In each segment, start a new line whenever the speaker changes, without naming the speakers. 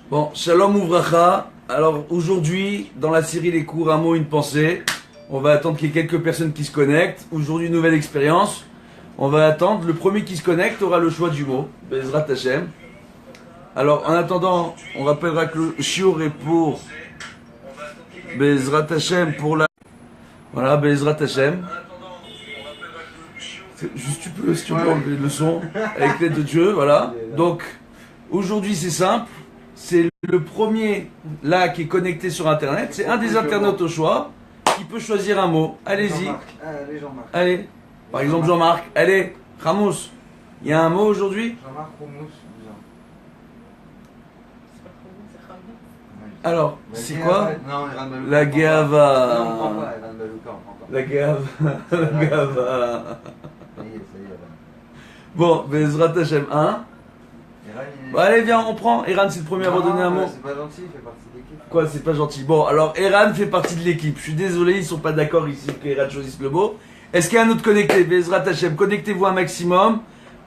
Bon, Shalom Ouvracha. Alors aujourd'hui, dans la série Les cours, un mot, une pensée, on va attendre qu'il y ait quelques personnes qui se connectent. Aujourd'hui, nouvelle expérience. On va attendre. Le premier qui se connecte aura le choix du mot. Bezrat Hashem. Alors en attendant, on rappellera que le shiur est pour Bezrat Hashem pour la... Voilà, Bezrat Hashem. Juste si tu peux enlever le son avec l'aide de Dieu, voilà. Donc aujourd'hui c'est simple. C'est le premier là qui est connecté sur internet. C'est un des internautes au choix qui peut choisir un mot. Allez-y.
Allez, Jean-Marc.
Allez. Par exemple Jean-Marc. Allez, Ramos. Il y a un mot aujourd'hui?
Jean-Marc Romous.
Alors, c'est quoi?
Non, Eran Balouka.
La Gava.
Non, on prend pas, Eran Balouka, on prend pas.
La Gava. La Gava.
Ça y est, Eran.
Bon, Bezrat Hashem 1.
Eran, il est...
Bon, allez, viens, on prend. Eran, c'est le premier à avoir donné un mot.
C'est pas gentil, il fait partie de l'équipe.
Quoi, c'est pas gentil. Bon, alors, Eran fait partie de l'équipe. Je suis désolé, ils sont pas d'accord ici que Eran choisisse le mot. Est-ce qu'il y a un autre connecté? Bezrat Hashem, connectez-vous un maximum.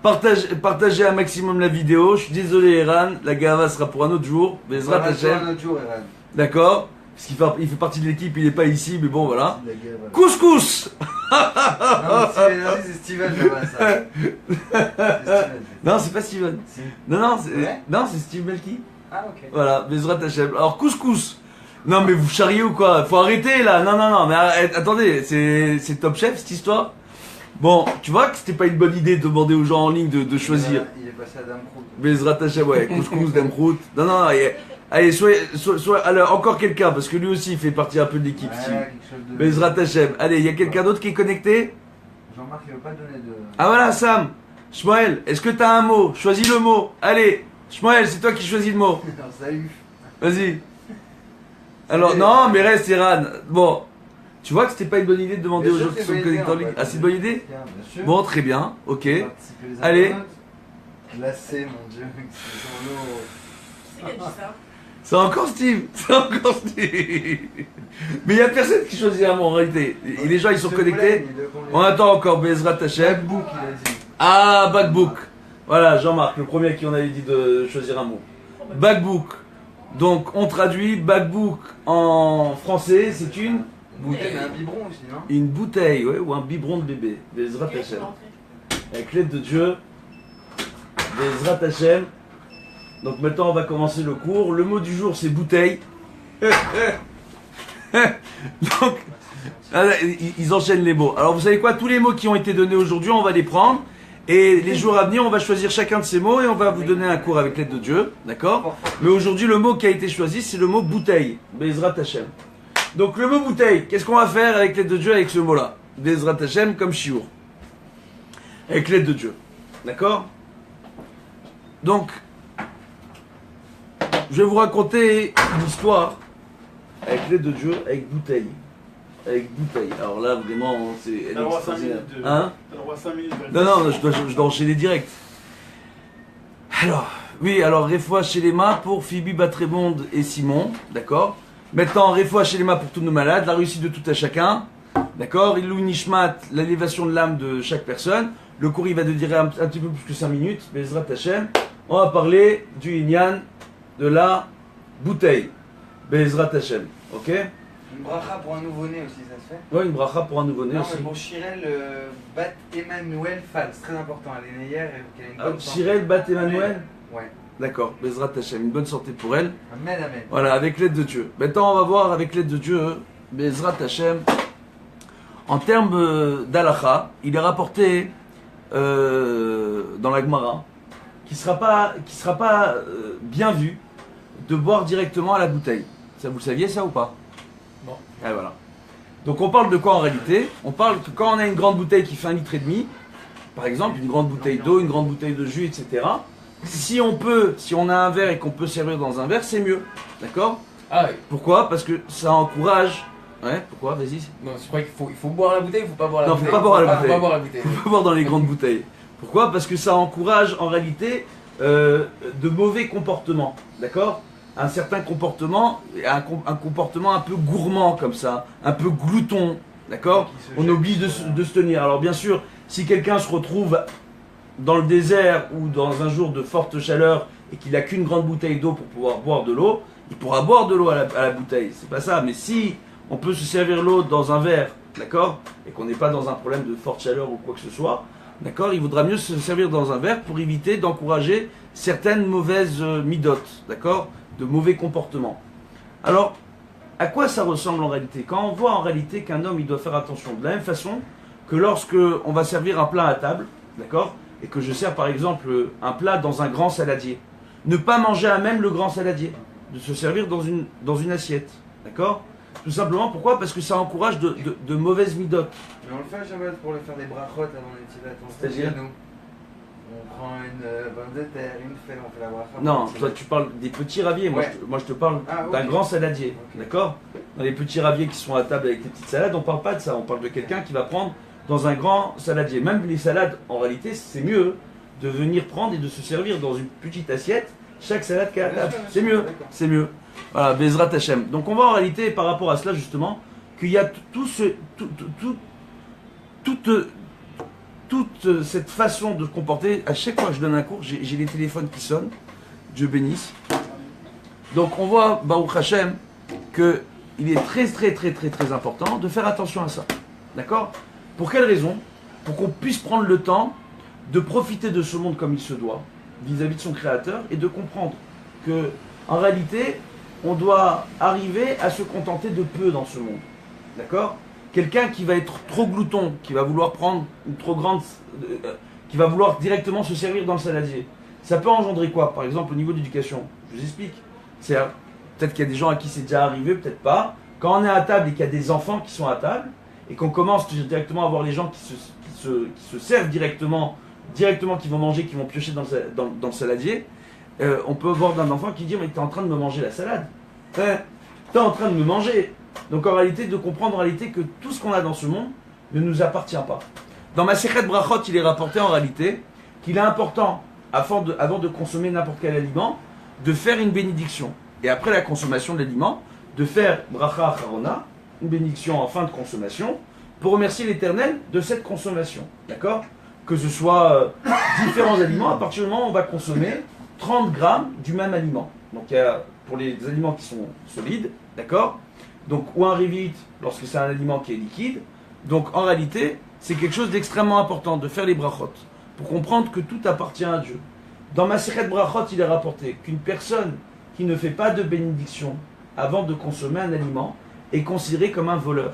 Partagez un maximum la vidéo. Je suis désolé, Eran. La Gava sera pour un autre jour. Bezrat Hashem.
Un autre jour, Eran.
D'accord? Parce qu'il fait partie de l'équipe, il est pas ici, mais bon, voilà.
La Gava.
Couscous!
Non, c'est Steven là-bas, ça. C'est Steven.
Non, c'est pas Steven.
Si.
Non,
Ouais.
c'est Steve Melky.
Ah, ok.
Voilà, Bezrat Hashem. Alors, couscous. Non, mais vous charriez ou quoi? Faut arrêter là. Non, mais attendez, c'est Top Chef cette histoire. Bon, tu vois que c'était pas une bonne idée de demander aux gens en ligne de choisir.
Il est passé à Dame Croûte.
Bezrat Hashem, ouais, couscous, Damrout. Non, allez, soyez, alors, encore quelqu'un, parce que lui aussi il fait partie un peu de l'équipe. Steve.
Ouais, quelque chose de...
Bezrat Hashem. Allez, il y a quelqu'un d'autre qui est connecté?
Jean-Marc, il veut pas donner de...
Ah voilà, Sam. Shmuel, est-ce que t'as un mot? Choisis le mot. Allez, Shmuel, c'est toi qui choisis le mot.
Salut.
Vas-y. Alors, non, mais reste, Iran. Bon, tu vois que c'était pas une bonne idée de demander aux gens qui sont connectés en ligne. Ah, c'est une bonne idée?
Bien sûr.
Bon, très bien, ok.
Participer les
Allez.
internautes. Glacé, mon dieu. C'est son lot.
Qui a dit ça?
C'est encore Steve. C'est encore Steve. Mais il y a personne qui choisit un mot en réalité. Et les gens, ils sont connectés. On attend encore Bezrat Hashem.
Backbook, il a dit.
Ah, Backbook. Voilà, Jean-Marc, le premier qui on avait dit de choisir un mot. Backbook. Donc, on traduit Backbook en français, c'est une
Bouteille, mais un biberon aussi, non?
une bouteille, ouais, ou un biberon de bébé. Bezrat Hashem. Avec l'aide de Dieu. Bezrat Hashem. Donc maintenant, on va commencer le cours. Le mot du jour, c'est bouteille. Donc, ils enchaînent les mots. Alors, vous savez quoi? Tous les mots qui ont été donnés aujourd'hui, on va les prendre. Et les jours à venir, on va choisir chacun de ces mots et on va vous donner un cours avec l'aide de Dieu. D'accord? Mais aujourd'hui, le mot qui a été choisi, c'est le mot bouteille. Bezrat Hashem. Donc, le mot bouteille, qu'est-ce qu'on va faire avec l'aide de Dieu avec ce mot-là? Bezrat Hashem comme shiur. Avec l'aide de Dieu. D'accord? Donc, je vais vous raconter une histoire avec l'aide de Dieu, avec bouteille. Avec bouteille. Alors là, vraiment, c'est...
T'as le droit à 5 minutes.
Hein?
T'as le droit à 5 minutes.
Non, je dois enchaîner direct. Alors, oui, alors Refoua chez les mains pour Phoebe Batrémonde et Simon, d'accord? Maintenant, Refoua chez les mains pour tous nos malades, la réussite de tout à chacun, d'accord? Ilou Nishmat, l'élévation de l'âme de chaque personne. Le cours, il va durer un petit peu plus que 5 minutes, Bezrat Hashem. On va parler du Inyan de la bouteille, Bezrat Hashem, ok?
Une bracha pour un nouveau-né aussi, ça se fait?
Ouais, une bracha pour un nouveau-né
Non,
aussi.
mais pour Chirel Bat Emmanuel Fall, c'est très important. Elle est née hier et qu'elle a une
Ah,
bonne santé.
Chirel Bat Emmanuel?
Ouais.
D'accord, Bezrat Hashem, une bonne santé pour elle.
Amen, amen.
Voilà, avec l'aide de Dieu. Maintenant, on va voir avec l'aide de Dieu, Bezrat Hashem. En termes d'alacha, il est rapporté dans la Gemara qui sera pas bien vu de boire directement à la bouteille. Ça, vous le saviez ça ou pas?
Non.
Et voilà. Donc on parle de quoi en réalité? On parle que quand on a une grande bouteille qui fait 1,5 litre, par exemple, une grande bouteille d'eau, une grande bouteille de jus, etc. Si on a un verre et qu'on peut servir dans un verre, c'est mieux. D'accord?
Ah oui.
Pourquoi? Parce que ça encourage. Ouais, pourquoi? Vas-y.
Non, je crois qu'il faut boire la bouteille, il faut pas boire la
Non,
bouteille.
faut pas boire la
Faut
bouteille.
pas boire la bouteille.
On peut boire dans les grandes bouteilles. Pourquoi? Parce que ça encourage en réalité de mauvais comportements. D'accord? Un certain comportement, un comportement un peu gourmand comme ça, un peu glouton. D'accord? On oublie de se tenir. Alors bien sûr, si quelqu'un se retrouve dans le désert ou dans un jour de forte chaleur et qu'il n'a qu'une grande bouteille d'eau pour pouvoir boire de l'eau, il pourra boire de l'eau à la bouteille, c'est pas ça. Mais si on peut se servir l'eau dans un verre, d'accord, et qu'on n'est pas dans un problème de forte chaleur ou quoi que ce soit, d'accord, il vaudra mieux se servir dans un verre pour éviter d'encourager certaines mauvaises midotes, d'accord, de mauvais comportements. Alors, à quoi ça ressemble en réalité? Quand on voit en réalité qu'un homme il doit faire attention, de la même façon que lorsque on va servir un plat à table, d'accord, et que je sers par exemple un plat dans un grand saladier, ne pas manger à même le grand saladier, de se servir dans une assiette, d'accord? Tout simplement, pourquoi? Parce que ça encourage de mauvaises midotes.
Mais on le fait à Shabbat pour faire des brachot avant les tefilot.
C'est-à-dire
nous. On prend une pomme de terre, une feuille, on fait la bracha.
Non, toi tu parles des petits raviers,
Ouais.
moi je te parle d'un grand saladier, d'accord? Dans les petits raviers qui sont à table avec les petites salades, on parle pas de ça, on parle de quelqu'un qui va prendre dans un grand saladier. Même les salades, en réalité, c'est mieux de venir prendre et de se servir dans une petite assiette chaque salade qui est à
Bien
table.
sûr,
C'est mieux,
d'accord.
c'est mieux. Voilà, Bezrat Hashem. Donc on voit en réalité par rapport à cela justement qu'il y a toute cette façon de se comporter. À chaque fois que je donne un cours, j'ai les téléphones qui sonnent. Dieu bénisse. Donc on voit, Baruch Hashem, qu'il est très important de faire attention à ça. D'accord? Pour quelle raison? Pour qu'on puisse prendre le temps de profiter de ce monde comme il se doit, vis-à-vis de son créateur, et de comprendre que, en réalité, on doit arriver à se contenter de peu dans ce monde. D'accord? Quelqu'un qui va être trop glouton, qui va vouloir prendre une trop grande... qui va vouloir directement se servir dans le saladier. Ça peut engendrer quoi? Par exemple, au niveau de l'éducation. Je vous explique. C'est peut-être qu'il y a des gens à qui c'est déjà arrivé, peut-être pas. Quand on est à table et qu'il y a des enfants qui sont à table, et qu'on commence directement à voir les gens qui se servent directement, qui vont manger, qui vont piocher dans le saladier, on peut voir d'un enfant qui dit « Mais tu es en train de me manger la salade. Tu es en train de me manger. » Donc en réalité, de comprendre en réalité que tout ce qu'on a dans ce monde ne nous appartient pas. Dans ma Sechet Brachot, il est rapporté en réalité qu'il est important, avant de consommer n'importe quel aliment, de faire une bénédiction. Et après la consommation de l'aliment, de faire Bracha Acharona, une bénédiction en fin de consommation, pour remercier l'Éternel de cette consommation. D'accord? Que ce soit différents aliments, à partir du moment où on va consommer 30 grammes du même aliment. Donc il y a, pour les aliments qui sont solides, d'accord? Donc, ou un rivit, lorsque c'est un aliment qui est liquide. Donc en réalité, c'est quelque chose d'extrêmement important de faire les brachot, pour comprendre que tout appartient à Dieu. Dans ma Sechet Brachot, il est rapporté qu'une personne qui ne fait pas de bénédiction avant de consommer un aliment est considérée comme un voleur.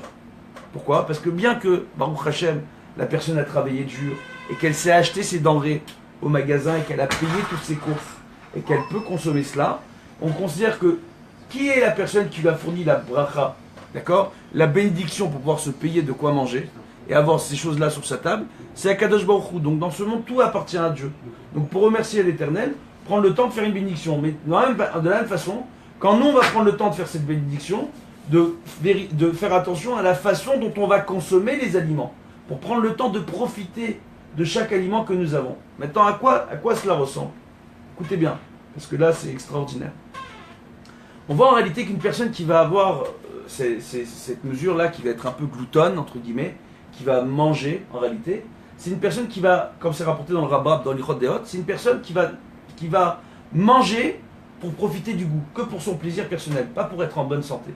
Pourquoi? Parce que bien que, Baruch Hashem, la personne a travaillé dur et qu'elle s'est acheté ses denrées au magasin et qu'elle a payé toutes ses courses et qu'elle peut consommer cela, on considère que qui est la personne qui lui a fourni la bracha, d'accord, la bénédiction pour pouvoir se payer de quoi manger et avoir ces choses-là sur sa table, c'est Akadosh Baruch Hu. Donc dans ce monde, tout appartient à Dieu. Donc pour remercier l'Éternel, prendre le temps de faire une bénédiction. Mais de la même façon, quand nous on va prendre le temps de faire cette bénédiction, de faire attention à la façon dont on va consommer les aliments, pour prendre le temps de profiter de chaque aliment que nous avons. Maintenant, à quoi cela ressemble? Écoutez bien, parce que là c'est extraordinaire. On voit en réalité qu'une personne qui va avoir cette mesure-là, qui va être un peu gloutonne, entre guillemets, qui va manger en réalité, c'est une personne qui va, comme c'est rapporté dans le Rabbah, dans l'Ichot Deot, c'est une personne qui va manger pour profiter du goût, que pour son plaisir personnel, pas pour être en bonne santé.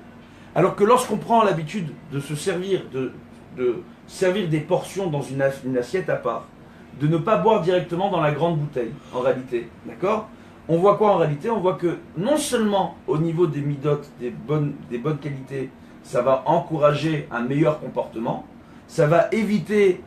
Alors que lorsqu'on prend l'habitude de se servir, de servir des portions dans une assiette à part, de ne pas boire directement dans la grande bouteille, en réalité, d'accord? On voit quoi en réalité? On voit que non seulement au niveau des midot, des bonnes qualités, ça va encourager un meilleur comportement, ça va éviter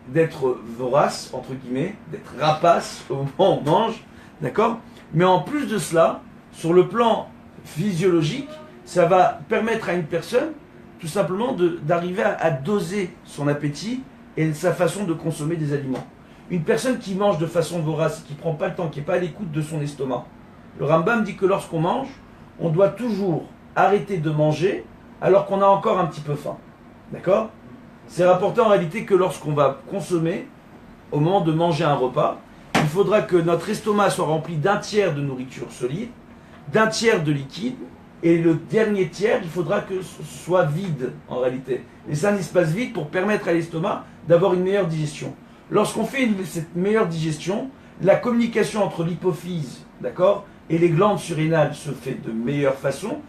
d'être vorace, entre guillemets, d'être rapace au moment où on mange, d'accord? Mais en plus de cela, sur le plan physiologique, ça va permettre à une personne, tout simplement, d'arriver à doser son appétit et sa façon de consommer des aliments. Une personne qui mange de façon vorace, qui ne prend pas le temps, qui n'est pas à l'écoute de son estomac, le Rambam dit que lorsqu'on mange, on doit toujours arrêter de manger alors qu'on a encore un petit peu faim. D'accord? C'est rapporté en réalité que lorsqu'on va consommer, au moment de manger un repas, il faudra que notre estomac soit rempli d'un tiers de nourriture solide, d'un tiers de liquide, et le dernier tiers, il faudra que ce soit vide en réalité. Et c'est un espace vide pour permettre à l'estomac d'avoir une meilleure digestion. Lorsqu'on fait cette meilleure digestion, la communication entre l'hypophyse, d'accord, et les glandes surrénales se fait de meilleure façon.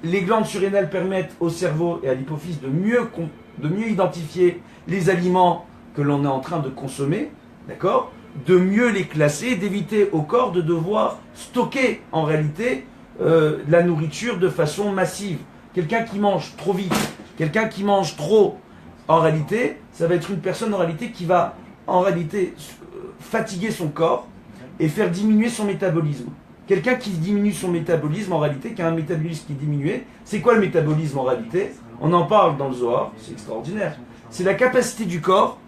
Les glandes surrénales permettent au cerveau et à l'hypophyse de mieux identifier les aliments que l'on est en train de consommer, d'accord, de mieux les classer, d'éviter au corps de devoir stocker en réalité la nourriture de façon massive. Quelqu'un qui mange trop vite, quelqu'un qui mange trop, en réalité, ça va être une personne en réalité qui va en réalité fatiguer son corps et faire diminuer son métabolisme. Quelqu'un qui diminue son métabolisme en réalité, qui a un métabolisme qui est diminué, c'est quoi le métabolisme en réalité? On en parle dans le Zohar, c'est extraordinaire. C'est la capacité du corps,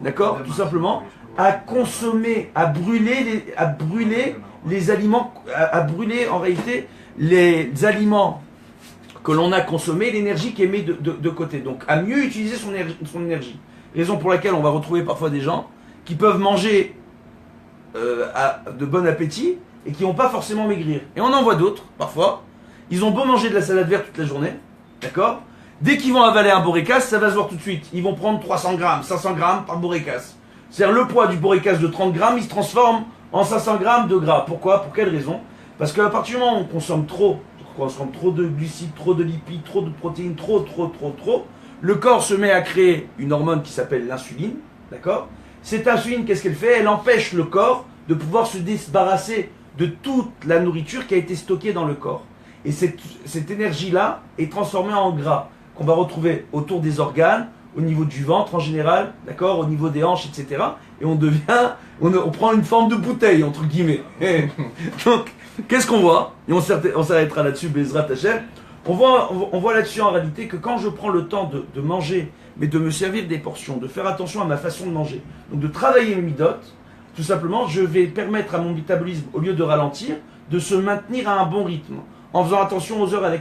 d'accord, tout simplement, à consommer, à brûler les aliments, à brûler en réalité les aliments que l'on a consommés, l'énergie qui est mise de côté. Donc à mieux utiliser son énergie. Raison pour laquelle on va retrouver parfois des gens qui peuvent manger de bon appétit et qui n'ont pas forcément maigrir. Et on en voit d'autres, parfois, ils ont beau manger de la salade verte toute la journée, d'accord? Dès qu'ils vont avaler un borécasse, ça va se voir tout de suite. Ils vont prendre 300 grammes, 500 grammes par borécasse. C'est-à-dire le poids du borécasse de 30 grammes, il se transforme en 500 grammes de gras. Pourquoi? Pour quelle raison? Parce qu'à partir du moment où on consomme trop de glucides, trop de lipides, trop de protéines, trop, le corps se met à créer une hormone qui s'appelle l'insuline, d'accord? Cette insuline, qu'est-ce qu'elle fait? Elle empêche le corps de pouvoir se débarrasser de toute la nourriture qui a été stockée dans le corps. Et cette énergie-là est transformée en gras, qu'on va retrouver autour des organes, au niveau du ventre en général, d'accord, au niveau des hanches, etc. Et on prend une forme de bouteille, entre guillemets. Donc, qu'est-ce qu'on voit? Et on s'arrêtera là-dessus, Bezrat Hashem. On voit là-dessus en réalité que quand je prends le temps de manger, mais de me servir des portions, de faire attention à ma façon de manger, donc de travailler mes midotes, tout simplement, je vais permettre à mon métabolisme, au lieu de ralentir, de se maintenir à un bon rythme, en faisant attention aux heures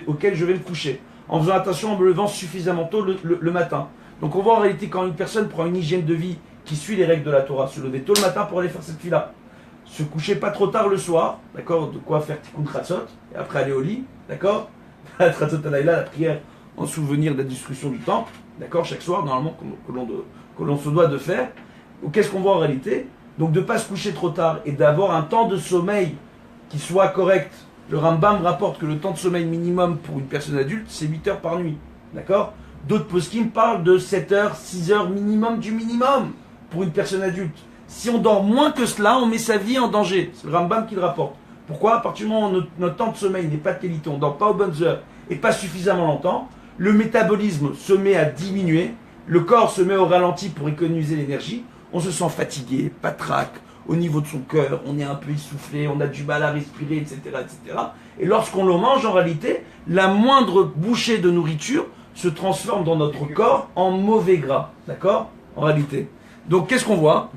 auxquelles je vais me coucher, en faisant attention en me levant suffisamment tôt le matin. Donc on voit en réalité quand une personne prend une hygiène de vie qui suit les règles de la Torah, se lever tôt le matin pour aller faire cette fila, se coucher pas trop tard le soir, d'accord, de quoi faire tikkun kratzot, et après aller au lit, d'accord, la kratzot anaïla, la prière en souvenir de la destruction du temple, d'accord, chaque soir normalement que l'on se doit de faire. Ou qu'est-ce qu'on voit en réalité? Donc de ne pas se coucher trop tard et d'avoir un temps de sommeil qui soit correct. Le Rambam rapporte que le temps de sommeil minimum pour une personne adulte, c'est 8 heures par nuit. D'accord? D'autres poskim parlent de 7 heures, 6 heures minimum du minimum pour une personne adulte. Si on dort moins que cela, on met sa vie en danger. C'est le Rambam qui le rapporte. Pourquoi? À partir du moment où notre temps de sommeil n'est pas de qualité, on ne dort pas aux bonnes heures et pas suffisamment longtemps, le métabolisme se met à diminuer, le corps se met au ralenti pour économiser l'énergie, on se sent fatigué, patraque, au niveau de son cœur, on est un peu essoufflé, on a du mal à respirer, etc. etc. Et lorsqu'on le mange, en réalité, la moindre bouchée de nourriture se transforme dans notre corps en mauvais gras. D'accord? En réalité. Donc qu'est-ce qu'on voit?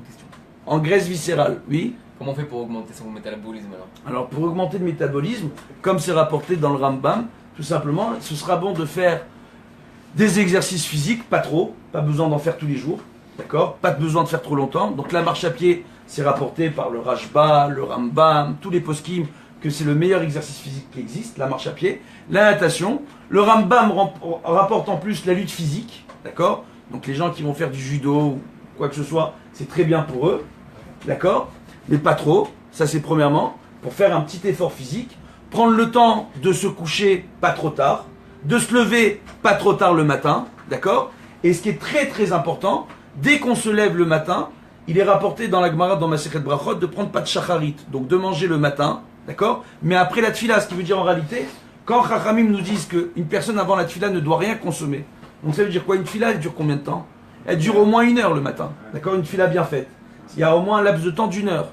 En graisse viscérale, oui.
Comment on fait pour augmenter son métabolisme alors?
Alors pour augmenter le métabolisme, comme c'est rapporté dans le Rambam, tout simplement, ce sera bon de faire des exercices physiques, pas trop, pas besoin d'en faire tous les jours, d'accord? Pas besoin de faire trop longtemps. Donc la marche à pied, c'est rapporté par le Rashba, le Rambam, tous les poskim, que c'est le meilleur exercice physique qui existe, la marche à pied. La natation, le Rambam rapporte en plus la lutte physique, d'accord? Donc les gens qui vont faire du judo ou quoi que ce soit, c'est très bien pour eux, d'accord? Mais pas trop, ça c'est premièrement, pour faire un petit effort physique, prendre le temps de se coucher pas trop tard, de se lever pas trop tard le matin, d'accord? Et ce qui est très très important, dès qu'on se lève le matin, il est rapporté dans la Gemara, dans Masechet Brachot, de prendre pas de shacharit, donc de manger le matin, d'accord? Mais après la tfila, ce qui veut dire en réalité, quand Chachamim nous disent qu'une personne avant la tfila ne doit rien consommer, donc ça veut dire quoi? Une tfila, elle dure combien de temps? Elle dure au moins 1 heure le matin, d'accord? Une tfila bien faite. Il y a au moins un laps de temps d'1 heure.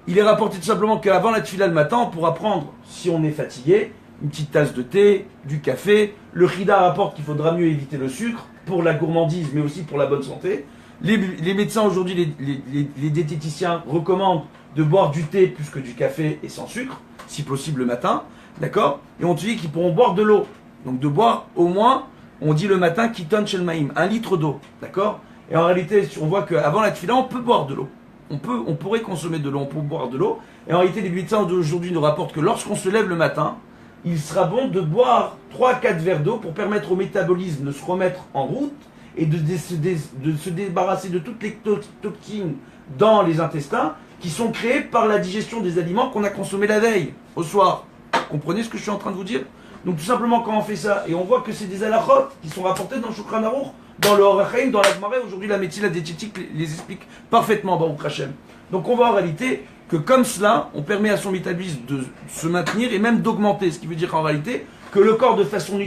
Il est rapporté tout simplement qu'avant la tfila le matin, on pourra prendre, si on est fatigué, une petite tasse de thé, du café. Le Chida rapporte qu'il faudra mieux éviter le sucre pour la gourmandise, mais aussi pour la bonne santé. Les médecins aujourd'hui, les diététiciens recommandent de boire du thé plus que du café et sans sucre, si possible le matin, d'accord? Et on te dit qu'ils pourront boire de l'eau. Donc de boire au moins, on dit le matin, kiton shel maïm, 1 litre d'eau, d'accord? Et en réalité, on voit qu'avant la tfila, on peut boire de l'eau. On pourrait consommer de l'eau, on peut boire de l'eau. Et en réalité, les médecins d'aujourd'hui nous rapportent que lorsqu'on se lève le matin, il sera bon de boire 3-4 verres d'eau pour permettre au métabolisme de se remettre en route et de se débarrasser de toutes les toxines dans les intestins qui sont créés par la digestion des aliments qu'on a consommés la veille, au soir. Vous comprenez ce que je suis en train de vous dire? Donc tout simplement quand on fait ça, et on voit que c'est des halachot qui sont rapportés dans le Shulchan Aruch, dans le Orach Chaim, dans la Gemara, aujourd'hui la médecine, la diététique les explique parfaitement, Baruch Hashem. Donc on voit en réalité que comme cela, on permet à son métabolisme de se maintenir et même d'augmenter, ce qui veut dire en réalité que le corps de façon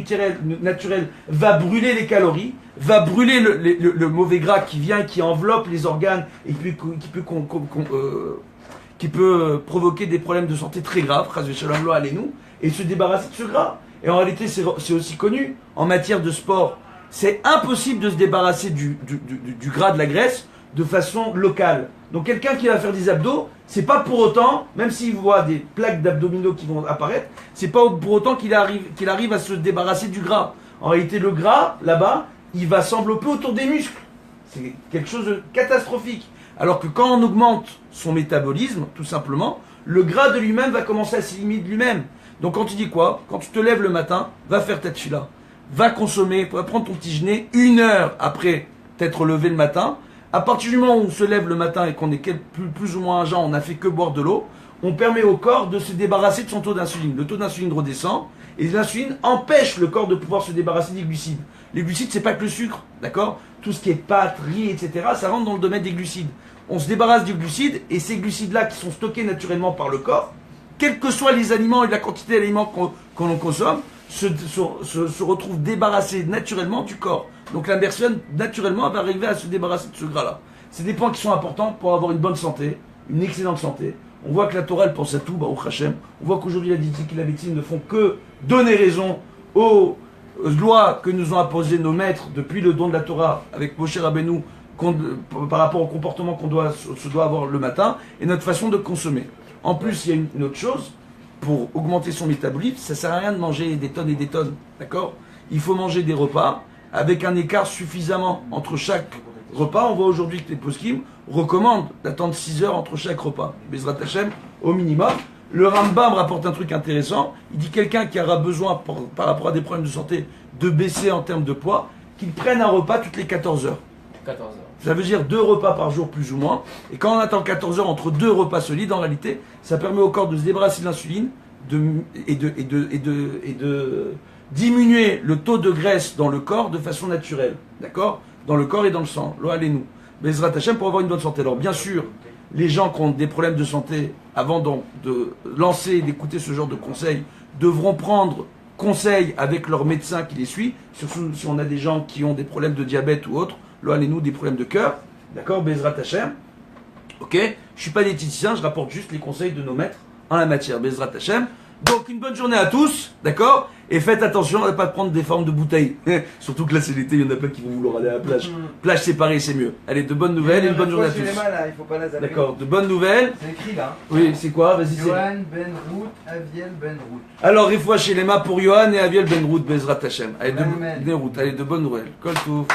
naturelle va brûler les calories, va brûler le mauvais gras qui vient, qui enveloppe les organes et qui peut provoquer des problèmes de santé très graves, Chas v'Shalom lo aleinu, et se débarrasser de ce gras. Et en réalité, c'est aussi connu, en matière de sport, c'est impossible de se débarrasser du gras, de la graisse, de façon locale. Donc quelqu'un qui va faire des abdos, c'est pas pour autant, même s'il voit des plaques d'abdominaux qui vont apparaître, c'est pas pour autant qu'il arrive à se débarrasser du gras. En réalité, le gras, là-bas, il va s'envelopper autour des muscles. C'est quelque chose de catastrophique. Alors que quand on augmente son métabolisme, tout simplement, le gras de lui-même va commencer à s'éliminer de lui-même. Donc quand tu dis quoi? Quand tu te lèves le matin, va faire ta tefila. Va consommer, va prendre ton petit déjeuner 1 heure après t'être levé le matin. À partir du moment où on se lève le matin et qu'on est plus ou moins un genre, on n'a fait que boire de l'eau, on permet au corps de se débarrasser de son taux d'insuline. Le taux d'insuline redescend et l'insuline empêche le corps de pouvoir se débarrasser des glucides. Les glucides, c'est pas que le sucre, d'accord? Tout ce qui est pâtes, riz, etc., ça rentre dans le domaine des glucides. On se débarrasse du glucide et ces glucides-là qui sont stockés naturellement par le corps, quels que soient les aliments et la quantité d'aliments qu'on consomme, se retrouvent débarrassés naturellement du corps. Donc la personne, naturellement, va arriver à se débarrasser de ce gras-là. C'est des points qui sont importants pour avoir une bonne santé, une excellente santé. On voit que la Torah, elle pense à tout, Baruch Hashem. On voit qu'aujourd'hui, la diététique et la médecine ne font que donner raison aux lois que nous ont imposées nos maîtres depuis le don de la Torah avec Moshe Rabbeinu par rapport au comportement qu'on se doit avoir le matin et notre façon de consommer. En plus, il y a une autre chose, pour augmenter son métabolisme, ça ne sert à rien de manger des tonnes et des tonnes, d'accord? Il faut manger des repas avec un écart suffisamment entre chaque repas. On voit aujourd'hui que les poskim recommandent d'attendre 6 heures entre chaque repas. Bezrat Hashem, au minimum. Le Rambam rapporte un truc intéressant. Il dit quelqu'un qui aura besoin, par rapport à des problèmes de santé, de baisser en termes de poids, qu'il prenne un repas toutes les 14 heures.
14 heures.
Ça veut dire 2 repas par jour plus ou moins. Et quand on attend 14 heures entre 2 repas solides, en réalité, ça permet au corps de se débarrasser de l'insuline et de diminuer le taux de graisse dans le corps de façon naturelle. D'accord? Dans le corps et dans le sang. Lo alenu. Bezrat Hashem pour avoir une bonne santé. Alors bien sûr, les gens qui ont des problèmes de santé, avant de lancer et d'écouter ce genre de conseils, devront prendre conseil avec leur médecin qui les suit, surtout si on a des gens qui ont des problèmes de diabète ou autres, là, nous des problèmes de cœur, d'accord, Bezrat Hashem, ok, je suis pas diététicien, je rapporte juste les conseils de nos maîtres en la matière, Bezrat Hashem. Donc une bonne journée à tous, d'accord, et faites attention à ne pas prendre des formes de bouteilles, surtout que là c'est l'été, il y en a plein qui vont vouloir aller à la plage, plage séparée c'est mieux. Allez, de bonnes nouvelles et une bonne journée à tous.
Il faut pas la zapper.
D'accord, de bonnes nouvelles.
C'est écrit là.
Oui, c'est quoi? Vas-y, c'est...
Johan Ben Rout, Aviel Ben Rout.
Alors, Refoua chez Lema pour Johan et Aviel Ben Rout, Bezrat Hashem. Allez,
Amen.
de bonnes nouvelles. Kol Touf.